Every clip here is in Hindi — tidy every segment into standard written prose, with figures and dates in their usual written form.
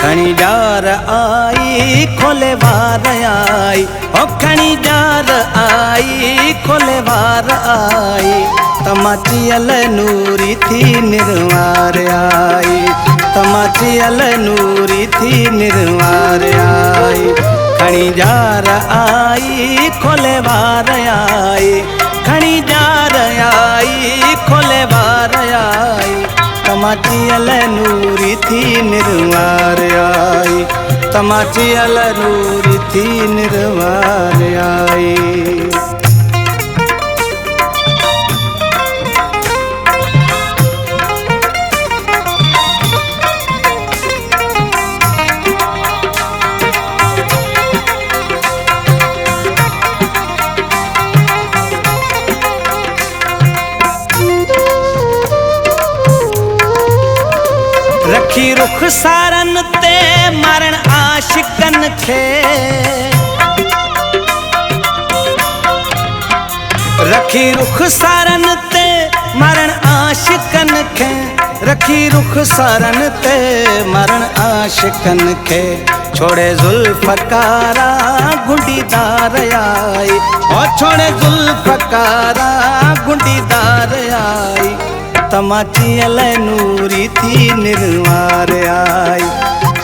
खणी डार आई खोले वार आई, ओ खणी डार आई खोले वार आई, तमाचियल नूरी थी निर्वार आई, तमाचियल नूरी थी निर्वार आई। खणी डार आई खोले वार आई, खणी डार आई खोले वार आई, तमाचियल नूरी थी निर्वार आई, तमाचियल नूरी थी निर्वार आई। रखी रुख सारन ते मारण आशिकन खे, रखी रुख सारन ते मारण आशिकन खे, रखी रुख सारन ते मारण आशिकन खे। छोड़े जुल्फकारा गुंडीदार आई, ओ छोड़े जुल्फकारा गुंडीदार आई, तमाचियल नूरी थी निर्वार आई,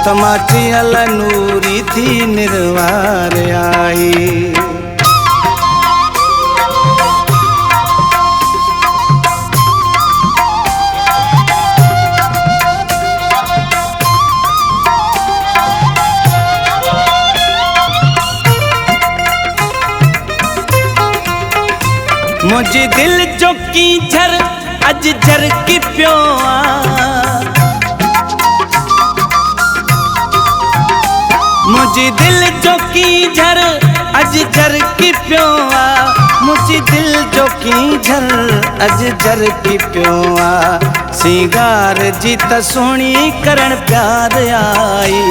तमाचियल नूरी थी निर्वार आई। मुझे दिल जो की झर अज झर की प्यो आ, मुझे दिल जो की झर अज झर की प्यो आ, मुझे दिल जो की झर अज झर की प्यो आ। सिंगार जी त सोणी करण प्यार आई,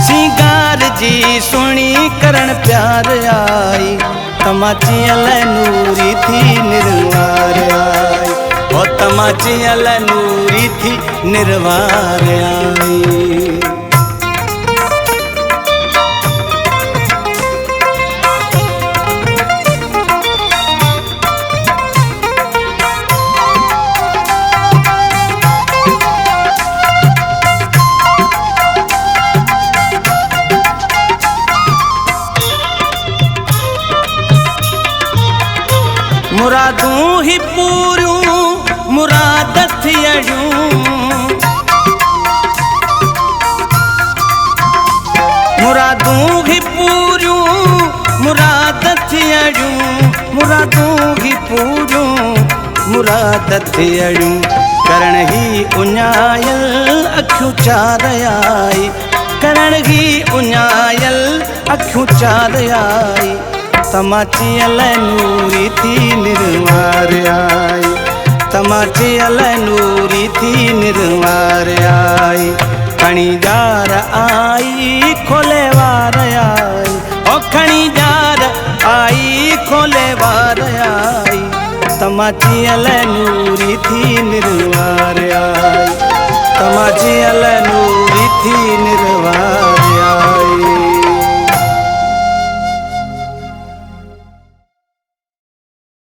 सिंगार जी सोणी करण प्यार आई, तमाचियल नूरी थी निर्वार आई, ओ तमाचियल नूरी थी निर्वार आई। मुरादूं ही पूरियूं मुराद थियड़ियूं, मुरादूं ही पूरियूं मुराद थियड़ियूं, मुरादूं ही पूरियूं मुराद थियड़ियूं। करण ही उञायल अखियूं चार आई, करण ही उञायल अखियूं चार आई, तमाचियल नूरी थी निर्वार आई, तमाचियल नूरी थी निर्वार आई। खणी डार आई खोले वार आई, ओ खणी डार आई खोले वार आई, तमाचियल नूरी थी निर्वार आई, तमाचियल